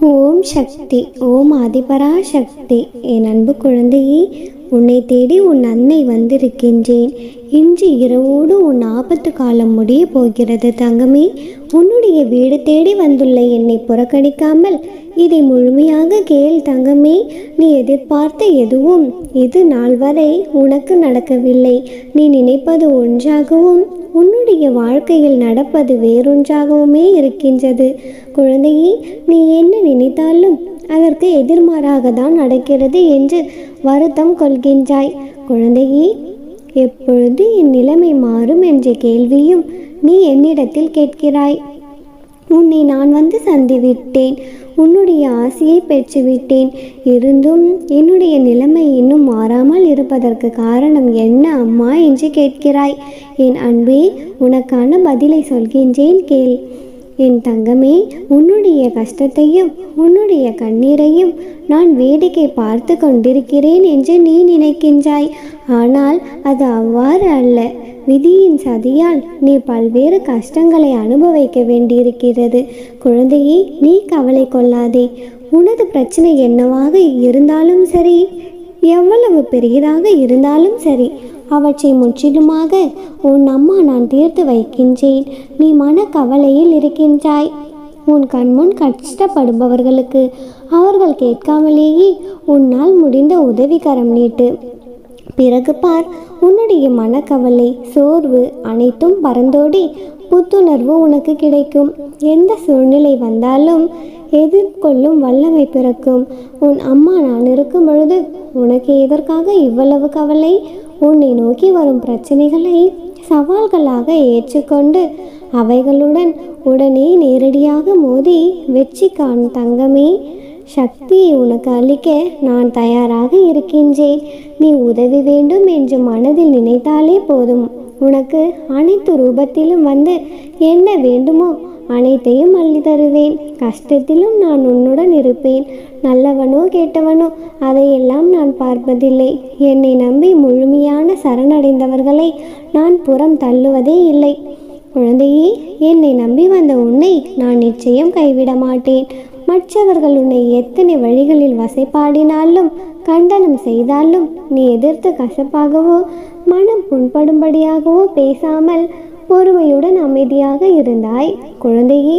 ஓம் சக்தி. ஓம் ஆதிபரா சக்தி. என் அன்பு குழந்தையே, உன்னை தேடி உன் அன்னை வந்திருக்கின்றேன். இன்று இரவோடு உன் ஆபத்து காலம் முடிய போகிறது தங்கமே. உன்னுடைய வீடு தேடி வந்துள்ள என்னை புறக்கணிக்காமல் இதை முழுமையாக கேள் தங்கமே. நீ எதிர்பார்த்த எதுவும் இது நாள் வரை உனக்கு நடக்கவில்லை. நீ நினைப்பது ஒன்றாகவும் உன்னுடைய வாழ்க்கையில் நடப்பது வேறொன்றாகவுமே இருக்கின்றது. குழந்தையே, நீ என்ன நினைத்தாலும் அதற்கு எதிர்மாறாக தான் நடக்கிறது என்று வருத்தம் கொள்கின்றாய். குழந்தையே, எப்பொழுது என் நிலைமை மாறும் என்ற கேள்வியும் நீ என்னிடத்தில் கேட்கிறாய். உன்னை நான் வந்து சந்திவிட்டேன், உன்னுடைய ஆசையை பெற்றுவிட்டேன். இருந்தும் என்னுடைய நிலைமை இன்னும் மாறாமல் இருப்பதற்கு காரணம் என்ன அம்மா என்று கேட்கிறாய். என் அன்பே, உனக்கான பதிலை சொல்கின்றேன் கேள். என் தங்கமே, உன்னுடைய கஷ்டத்தையும் உன்னுடைய கண்ணீரையும் நான் வேடிக்கை பார்த்து கொண்டிருக்கிறேன் என்று நீ நினைக்கின்றாய். ஆனால் அது அவ்வாறு அல்ல. விதியின் சதியால் நீ பல்வேறு கஷ்டங்களை அனுபவிக்க வேண்டியிருக்கிறது. குழந்தையே, நீ கவலை கொள்ளாதே. உனது பிரச்சனை என்னவாக இருந்தாலும் சரி, எவ்வளவு பெரியதாக இருந்தாலும் சரி, அவற்றை முற்றிலுமாக உன் அம்மா நான் தீர்த்து வைக்கின்றேன். நீ மனக்கவலையில் இருக்கின்றாய். உன் கண்முன் கஷ்டப்படுபவர்களுக்கு அவர்கள் கேட்காமலேயே உன்னால் முடிந்த உதவிகரம் நீட்டு. பிறகு பார், உன்னுடைய மனக்கவலை, சோர்வு அனைத்தும் பறந்தோடி புத்துணர்வு உனக்கு கிடைக்கும். எந்த சூழ்நிலை வந்தாலும் எதிர்கொள்ளும் வல்லமை பிறக்கும். உன் அம்மா நான் இருக்கும் பொழுது உனக்கு எதற்காக இவ்வளவு கவலை? உன்னை நோக்கி வரும் பிரச்சனைகளை சவால்களாக ஏற்றுக்கொண்டு அவைகளுடன் உடனே நேரடியாக மோதி வெற்றி காணும் தங்கமே. சக்தியை உனக்கு அளிக்க நான் தயாராக இருக்கின்றேன். நீ உதவி வேண்டும் என்று மனதில் நினைத்தாலே போதும். உனக்கு அனைத்து ரூபத்திலும் வந்து என்ன வேண்டுமோ அனைத்தையும் அள்ளி தருவேன். கஷ்டத்திலும் நான் உன்னுடன் இருப்பேன். நல்லவனோ கெட்டவனோ அதையெல்லாம் நான் பார்ப்பதில்லை. என்னை நம்பி முழுமையான சரணடைந்தவர்களை நான் புறம் தள்ளுவதே இல்லை. குழந்தையே, என்னை நம்பி வந்த உன்னை நான் நிச்சயம் கைவிட மாட்டேன். மற்றவர்கள் உன்னை எத்தனை வழிகளில் வசைப்பாடினாலும் கண்டனம் செய்தாலும் நீ எதிர்த்து கசப்பாகவோ மனம் புண்படும்படியாகவோ பேசாமல் பொறுமையுடன் அமைதியாக இருந்தாய். குழந்தையே,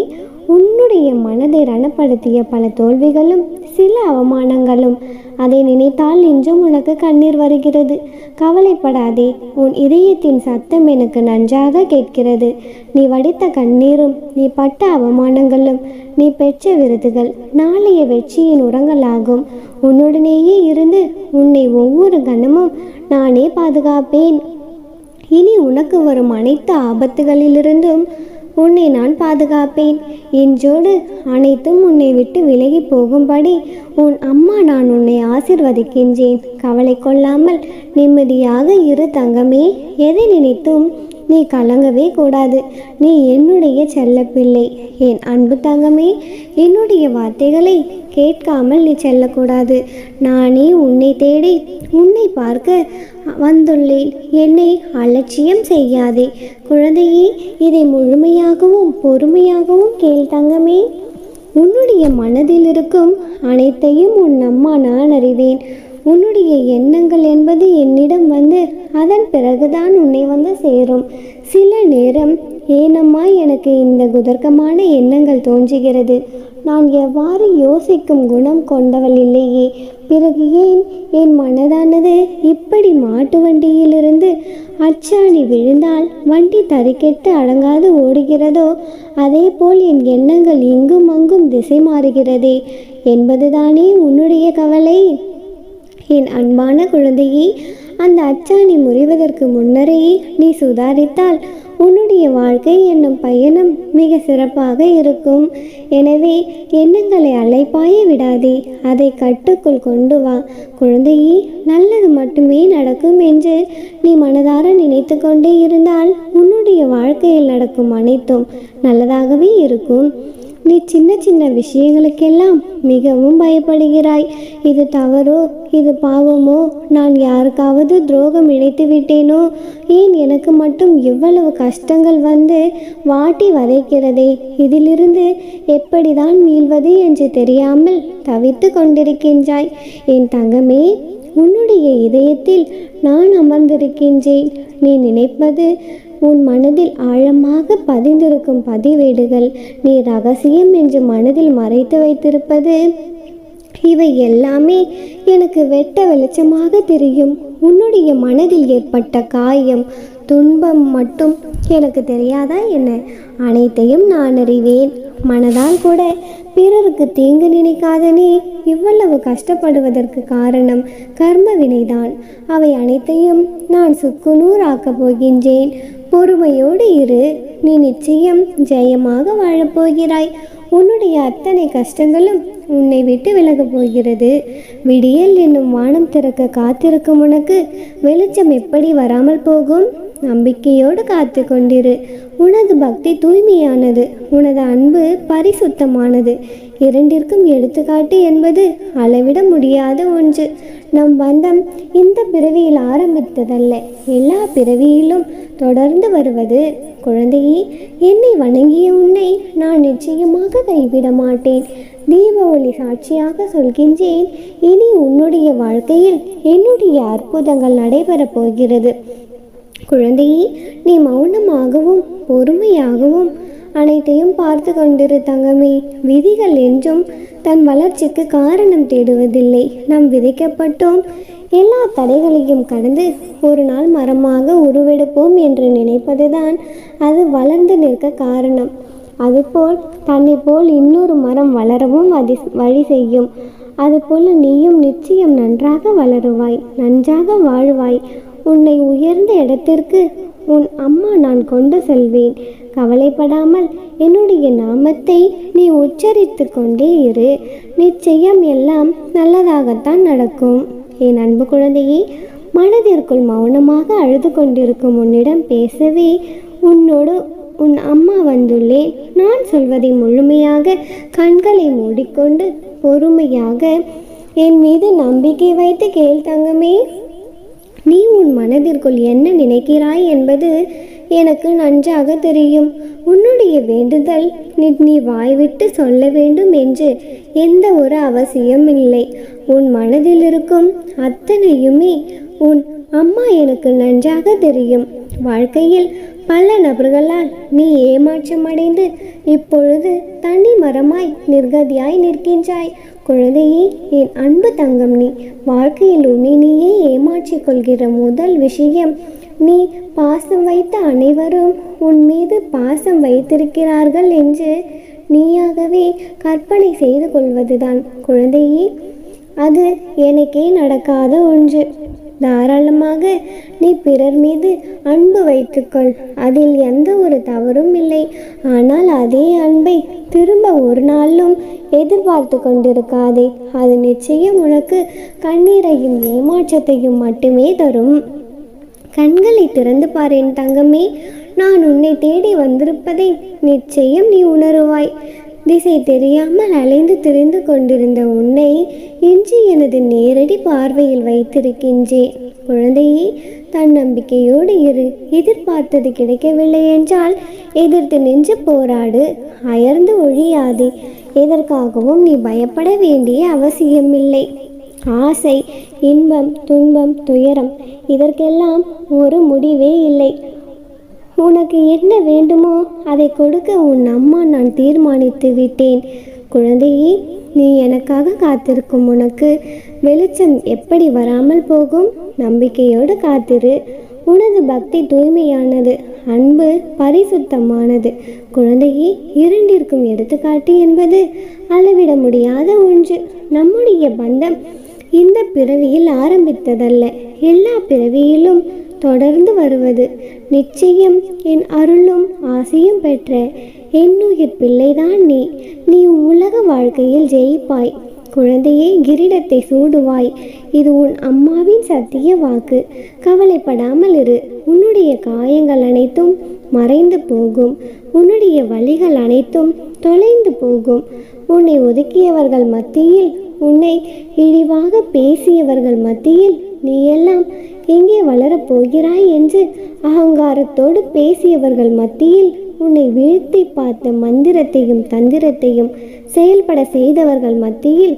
உன்னுடைய மனதை ரணப்படுத்திய பல தோல்விகளும் சில அவமானங்களும் அதை நினைத்தால் இன்றும் உனக்கு கண்ணீர் வருகிறது. கவலைப்படாதே, உன் இதயத்தின் சத்தம் எனக்கு நன்றாக கேட்கிறது. நீ வடித்த கண்ணீரும் நீ பட்ட அவமானங்களும் நீ பெற்ற விருதுகள் நாளைய வெற்றியின் உரங்களாகும். உன்னுடனேயே இருந்து உன்னை ஒவ்வொரு கணமும் நானே பாதுகாப்பேன். இனி உனக்கு வரும் அனைத்து ஆபத்துகளிலிருந்தும் உன்னை நான் பாதுகாப்பேன். இன்றோடு அனைத்தும் உன்னை விட்டு விலகி போகும்படி உன் அம்மா நான் உன்னை ஆசிர்வதிக்கின்றேன். கவலை கொள்ளாமல் நிம்மதியாக இரு தங்கமே. எதை நினைத்தும் நீ கலங்கவே கூடாது. நீ என்னுடைய செல்லப்பிள்ளை. என் அன்பு தங்கமே, என்னுடைய வார்த்தைகளை கேட்காமல் நீ செல்லக்கூடாது. நானே உன்னை தேடி உன்னை பார்க்க வந்துள்ளேன். என்னை அலட்சியம் செய்யாதே. குழந்தையே, இதை முழுமையாகவும் பொறுமையாகவும் கேள் தங்கமே. உன்னுடைய மனதில் இருக்கும் அனைத்தையும் உன் அம்மா நான் அறிவேன். உன்னுடைய எண்ணங்கள் என்பது என்னிடம் வந்து அதன் பிறகுதான் உன்னை வந்து சேரும். சில நேரம் ஏனம்மா எனக்கு இந்த குதர்க்கமான எண்ணங்கள் தோன்றுகிறது, நான் எவ்வாறு யோசிக்கும் குணம் கொண்டவள் இல்லையே, பிறகு ஏன் என் மனதானது இப்படி மாட்டு வண்டியிலிருந்து அச்சாணி விழுந்தால் வண்டி தறிக்கெட்டு அடங்காது ஓடுகிறதோ அதே போல் என் எண்ணங்கள் இங்கும் அங்கும் திசை மாறுகிறதே என்பதுதானே உன்னுடைய கவலை. என் அன்பான குழந்தையே, அந்த அச்சாணி முறிவதற்கு முன்னரே நீ சுதாரித்தால் உன்னுடைய வாழ்க்கை என்னும் பயணம் மிக சிறப்பாக இருக்கும். எனவே எண்ணங்களை அலைப்பாய விடாதே, அதை கட்டுக்குள் கொண்டு வா. குழந்தையே, நல்லது மட்டுமே நடக்கும் என்று நீ மனதார நினைத்து கொண்டே இருந்தால் உன்னுடைய வாழ்க்கையில் நடக்கும் அனைத்தும் நல்லதாகவே இருக்கும். நீ சின்ன சின்ன விஷயங்களுக்கெல்லாம் மிகவும் பயப்படுகிறாய். இது தவறோ, இது பாவமோ, நான் யாருக்காவது துரோகம் இழைத்து விட்டேனோ, ஏன் எனக்கு மட்டும் இவ்வளவு கஷ்டங்கள் வந்து வாட்டி வதைக்கிறதே, இதிலிருந்து எப்படிதான் மீள்வது என்று தெரியாமல் தவித்து கொண்டிருக்கின்றாய். என் தங்கமே, உன்னுடைய இதயத்தில் நான் அமர்ந்திருக்கின்றேன். நீ நினைப்பது உன் மனதில் ஆழமாக பதிந்திருக்கும் பதிவேடுகள். நீ ரகசியம் என்று மனதில் மறைத்து வைத்திருப்பது இவை எல்லாமே எனக்கு வெட்ட வெளிச்சமாக தெரியும். உன்னுடைய மனதில் ஏற்பட்ட காயம், துன்பம் மட்டும் எனக்கு தெரியாதா என்ன? அனைத்தையும் நான் அறிவேன். மனதால் கூட பிறருக்கு தீங்கு நினைக்காத நீ இவ்வளவு கஷ்டப்படுவதற்கு காரணம் கர்ம வினைதான். அவை அனைத்தையும் நான் சுக்குநூறாக்கப் போகின்றேன். பொறுமையோடு இரு. நீ நிச்சயம் ஜெயமாக வாழப்போகிறாய். உன்னுடைய அத்தனை கஷ்டங்களும் உன்னை விட்டு விலகப் போகிறது. விடியல் என்னும் வானம் திறக்க காத்திருக்கும் உனக்கு வெளிச்சம் எப்படி வராமல் போகும்? நம்பிக்கையோடு காத்து கொண்டிரு. உனது பக்தி தூய்மையானது, உனது அன்பு பரிசுத்தமானது. இரண்டிற்கும் எடுத்துக்காட்டு என்பது அளவிட முடியாத ஒன்று. நம் பந்தம் இந்த பிறவியில் ஆரம்பித்ததல்ல, எல்லா பிறவியிலும் தொடர்ந்து வருவது. குழந்தையே, என்னை வணங்கிய உன்னை நான் நிச்சயமாக கைவிட மாட்டேன். தீப ஒளி சாட்சியாக சொல்கின்றேன், இனி உன்னுடைய வாழ்க்கையில் என்னுடைய அற்புதங்கள் நடைபெறப் போகிறது. குழந்தையே, நீ மௌனமாகவும் பொறுமையாகவும் அனைத்தையும் பார்த்து கொண்டிரு தங்கமே. விதிகள் என்றும் தன் வளர்ச்சிக்கு காரணம் தேடுவதில்லை. நாம் விதைக்கப்பட்டோம். எல்லா தடைகளையும் கடந்து ஒரு நாள் மரமாக உருவெடுப்போம் என்று நினைப்பதுதான் அது வளர்ந்து நிற்க காரணம். அதுபோல் தன்னை போல் இன்னொரு மரம் வளரவும் அது வழி செய்யும். அதுபோல் நீயும் நிச்சயம் நன்றாக வளருவாய், நன்றாக வாழ்வாய். உன்னை உயர்ந்த இடத்திற்கு உன் அம்மா நான் கொண்டு செல்வேன். கவலைப்படாமல் என்னுடைய நாமத்தை நீ உச்சரித்து கொண்டே இரு. நிச்சயம் எல்லாம் நல்லதாகத்தான் நடக்கும். என் அன்பு குழந்தையே, மனதிற்குள் மௌனமாக அழுது கொண்டிருக்கும் உன்னிடம் பேசவே உன்னோடு உன் அம்மா வந்துள்ளேன். நான் சொல்வதை முழுமையாக கண்களை மூடிக்கொண்டு பொறுமையாக என் மீது நம்பிக்கை வைத்து கேள் தங்கமே. நீ உன் மனதிற்குள் என்ன நினைக்கிறாய் என்பது எனக்கு நன்றாக தெரியும். உன்னுடைய வேண்டுதல் நீ வாய்விட்டு சொல்ல வேண்டும் என்று எந்த ஒரு அவசியம் இல்லை. உன் மனதில் இருக்கும் அத்தனையுமே உன் அம்மா எனக்கு நன்றாக தெரியும். வாழ்க்கையில் பல நபர்களால் நீ ஏமாற்றமடைந்து இப்பொழுது தனி மரமாய் நிர்கதியாய் நிற்கின்றாய். குழந்தையே, என் அன்பு தங்கம், நீ வாழ்க்கையில் உன்னை நீயே ஏமாற்றிக் கொள்கிற முதல் விஷயம், நீ பாசம் வைத்த அனைவரும் உன் மீது பாசம் வைத்திருக்கிறார்கள் என்று நீயாகவே கற்பனை செய்து கொள்வதுதான். குழந்தையே, அது எனக்கே நடக்காத ஒன்று. தாராளமாக நீ பிறர் மீது அன்பு வைத்துக்கொள், அதில் எந்த ஒரு தவறும் இல்லை. ஆனால் அதே அன்பை திரும்ப ஒரு நாளும் எதிர்பார்த்து கொண்டிருக்காதே. அது நிச்சயம் உனக்கு கண்ணீரையும் ஏமாற்றத்தையும் மட்டுமே தரும். கண்களை திறந்து பார் என் தங்கமே. நான் உன்னை தேடி வந்திருப்பதை நிச்சயம் நீ உணருவாய். திசை தெரியாமல் அலைந்து திரிந்து கொண்டிருந்த உன்னை இன்று எனது நேரடி பார்வையில் வைத்திருக்கின்றேன். குழந்தையே, தன்னம்பிக்கையோடு இரு. எதிர்பார்த்தது கிடைக்கவில்லை என்றால் எதிர்த்து நின்று போராடு, அயர்ந்து ஒழியாதே. எதற்காகவும் நீ பயப்பட வேண்டிய அவசியமில்லை. ஆசை, இன்பம், துன்பம், துயரம், இதற்கெல்லாம் ஒரு முடிவே இல்லை. உனக்கு என்ன வேண்டுமோ அதை கொடுக்க உன் அம்மா நான் தீர்மானித்து விட்டேன். குழந்தையே, நீ எனக்காக காத்திருக்கும் உனக்கு வெளிச்சம் எப்படி வராமல் போகும்? நம்பிக்கையோடு காத்திரு. உனது பக்தி தூய்மையானது, அன்பு பரிசுத்தமானது. குழந்தையே, இரண்டிற்கும் எடுத்துக்காட்டு என்பது அளவிட முடியாத ஒன்று. நம்முடைய பந்தம் இந்த பிறவியில் ஆரம்பித்ததல்ல, எல்லா பிறவியிலும் தொடர்ந்து வருவது. நிச்சயம் என் அருளும் ஆசையும் பெற்ற என்னுயிர் பிள்ளைதான் நீ. நீ உலக வாழ்க்கையில் ஜெயிப்பாய். குழந்தையே, கிரீடத்தை சூடுவாய். இது உன் அம்மாவின் சத்திய வாக்கு. கவலைப்படாமல் இரு. உன்னுடைய காயங்கள் அனைத்தும் மறைந்து போகும். உன்னுடைய வழிகள் அனைத்தும் தொலைந்து போகும். உன்னை ஒதுக்கியவர்கள் மத்தியில், உன்னை இழிவாக பேசியவர்கள் மத்தியில் நீ எல்லாம் எங்கே வளரப் போகிறாய் என்று அகங்காரத்தோடு பேசியவர்கள் மத்தியில், உன்னை வீழ்த்தி பார்த்த மந்திரத்தையும் தந்திரத்தையும் செயல்பட செய்தவர்கள் மத்தியில்,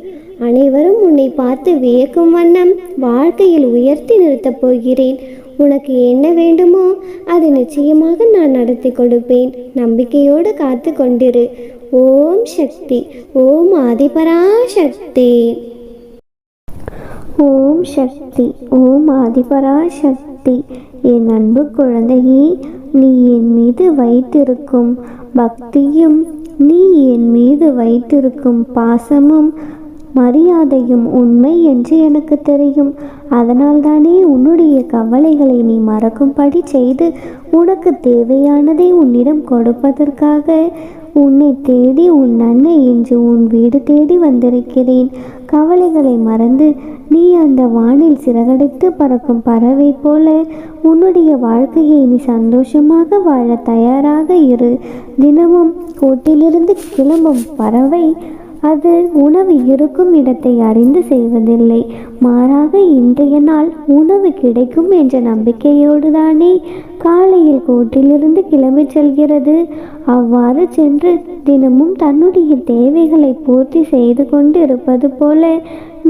அனைவரும் உன்னை பார்த்து வியக்கும் வண்ணம் வாழ்க்கையில் உயர்த்தி நிறுத்தப் போகிறேன். உனக்கு என்ன வேண்டுமோ அது நிச்சயமாக நான் நடத்தி கொடுப்பேன். நம்பிக்கையோடு காத்து கொண்டிரு. ஓம் சக்தி. ஓம் ஆதிபராசக்தி. ஓம் சக்தி. ஓம் ஆதிபராசக்தி. என் அன்பு குழந்தையே, நீ என் மீது வைத்திருக்கும் பக்தியும், நீ என் மீது வைத்திருக்கும் பாசமும் மரியாதையும் உண்மை என்று எனக்கு தெரியும். அதனால்தானே உன்னுடைய கவலைகளை நீ மறக்கும்படி செய்து உனக்கு தேவையானதை உன்னிடம் கொடுப்பதற்காக உன்னை தேடி உன் அன்னை இன்று உன் வீடு தேடி வந்திருக்கிறேன். கவலைகளை மறந்து நீ அந்த வானில் சிறகடித்து பறக்கும் பறவை போல உன்னுடைய வாழ்க்கையை நீ சந்தோஷமாக வாழ தயாராக இரு. தினமும் கூட்டிலிருந்து கிளம்பும் பறவை அது உணவு இருக்கும் இடத்தை அறிந்து செய்வதில்லை. மாறாக இன்றைய நாள் உணவு கிடைக்கும் என்ற நம்பிக்கையோடு தானே காலையில் கூட்டிலிருந்து கிளம்பி செல்கிறது. அவ்வாறு சென்று தினமும் தன்னுடைய தேவைகளை பூர்த்தி செய்து கொண்டு இருப்பது போல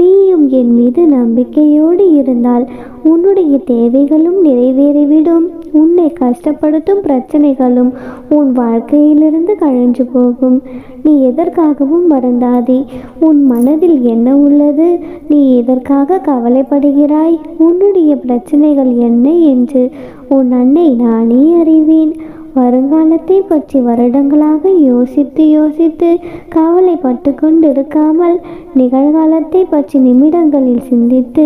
நீயும் என் மீது நம்பிக்கையோடு இருந்தால் உன்னுடைய தேவைகளும் நிறைவேறிவிடும். உன்னை கஷ்டப்படுத்தும் பிரச்சனைகளும் உன் வாழ்க்கையிலிருந்து கழிஞ்சு போகும். நீ எதற்காகவும் வருந்தாதே. உன் மனதில் என்ன உள்ளது? நீ எதற்காக கவலைப்படுகிறாய்? உன்னுடைய பிரச்சனைகள் என்ன என்று உன் அன்னை நானே அறிவேன். வருங்காலத்தை பற்றி வருடங்களாக யோசித்து கவலைப்பட்டு கொண்டிருக்காமல் நிகழ்காலத்தை பற்றி நிமிடங்களில் சிந்தித்து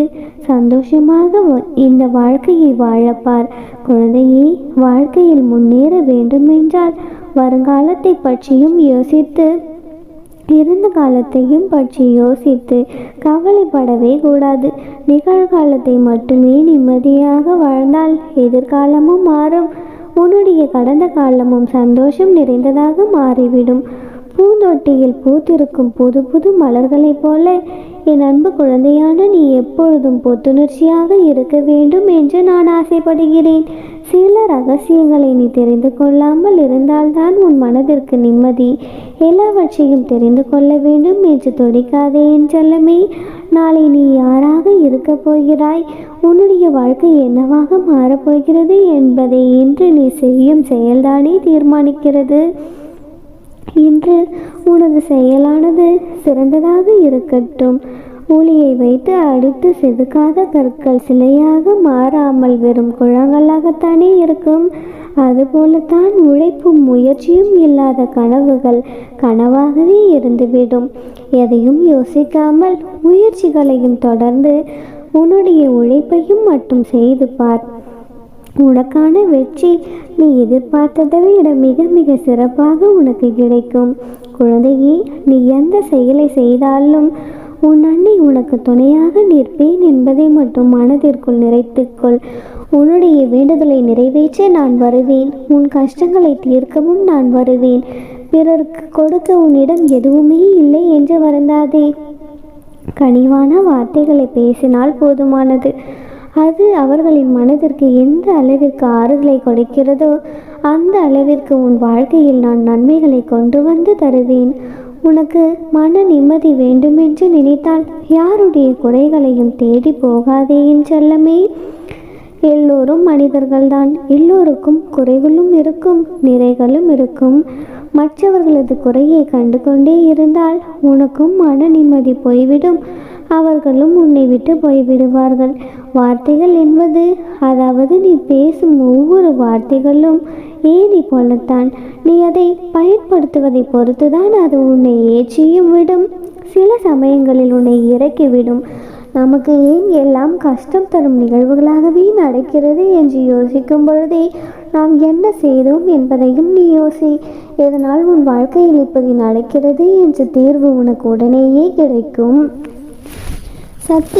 சந்தோஷமாக இந்த வாழ்க்கையை வாழப்பார். குழந்தையே, வாழ்க்கையில் முன்னேற வேண்டுமென்றால் வருங்காலத்தை பற்றியும் யோசித்து இறந்த காலத்தையும் பற்றி யோசித்து கவலைப்படவே கூடாது. நிகழ்காலத்தை மட்டுமே நிம்மதியாக வாழ்ந்தால் எதிர்காலமும் மாறும். உன்னுடைய கடந்த காலமும் சந்தோஷம் நிறைந்ததாக மாறிவிடும். பூந்தொட்டியில் பூத்திருக்கும் புது புது மலர்களைப் போல என் அன்பு குழந்தையான நீ எப்பொழுதும் புத்துணர்ச்சியாக இருக்க வேண்டும் என்று நான் ஆசைப்படுகிறேன். சில ரகசியங்களை நீ தெரிந்து கொள்ளாமல் இருந்தால்தான் உன் மனதிற்கு நிம்மதி. எல்லாவற்றையும் தெரிந்து கொள்ள வேண்டும் என்று துடிக்காதே என் செல்லமே. நாளை நீ யாராக இருக்கப் போகிறாய், உன்னுடைய வாழ்க்கை என்னவாக மாறப்போகிறது என்பதை இன்று நீ செய்யும் செயல்தானே தீர்மானிக்கிறது. இன்று உனது செயலானது சிறந்ததாக இருக்கட்டும். உளியை வைத்து அடித்து செதுக்காத கற்கள் சிலையாக மாறாமல் வெறும் குழங்களாகத்தானே இருக்கும். அதுபோலத்தான் உழைப்பும் முயற்சியும் இல்லாத கனவுகள் கனவாகவே இருந்துவிடும். எதையும் யோசிக்காமல் முயற்சிகளையும் தொடர்ந்து உன்னுடைய உழைப்பையும் மட்டும் செய்து பார். உனக்கான வெற்றி நீ எதிர்பார்த்ததை விட மிக மிக சிறப்பாக உனக்கு கிடைக்கும். குழந்தையே, நீ எந்த செயலை செய்தாலும் உன் அன்னை உனக்கு துணையாக நிற்பேன் என்பதை மட்டும் மனதிற்குள் நிறைத்துக்கொள். உன்னுடைய வேண்டுதலை நிறைவேற்ற நான் வருவேன். உன் கஷ்டங்களை தீர்க்கவும் நான் வருவேன். பிறருக்கு கொடுக்க உன்னிடம் எதுவுமே இல்லை என்று வருந்தாதே. கனிவான வார்த்தைகளை பேசினால் போதுமானது. அது அவர்களின் மனதிற்கு எந்த அளவிற்கு ஆறுதலை கொடுக்கிறதோ அந்த அளவிற்கு உன் வாழ்க்கையில் நான் நன்மைகளை கொண்டு வந்து தருவேன். உனக்கு மன நிம்மதி வேண்டுமென்று நினைத்தால் யாருடைய குறைகளையும் தேடி போகாதே என் செல்லமே. எல்லோரும் மனிதர்கள்தான். எல்லோருக்கும் குறைகளும் இருக்கும், நிறைகளும் இருக்கும். மற்றவர்களது குறையை கண்டு கொண்டே இருந்தால் உனக்கும் மன நிம்மதி போய்விடும். அவர்களும் உன்னை விட்டு போய்விடுவார்கள். வார்த்தைகள் என்பது, அதாவது நீ பேசும் ஒவ்வொரு வார்த்தைகளும் ஏணி போலத்தான். நீ அதை பயன்படுத்துவதை பொறுத்துதான் அது உன்னை ஏற்றியும் விடும், சில சமயங்களில் உன்னை இறக்கிவிடும். நமக்கு ஏன் எல்லாம் கஷ்டம் தரும் நிகழ்வுகளாகவே நடக்கிறது என்று யோசிக்கும் பொழுதே நாம் என்ன செய்தோம் என்பதையும் நீ யோசி. இதனால் உன் வாழ்க்கையில் இப்படி நடக்கிறது என்ற தீர்வு உனக்கு உடனேயே கிடைக்கும். சக்தி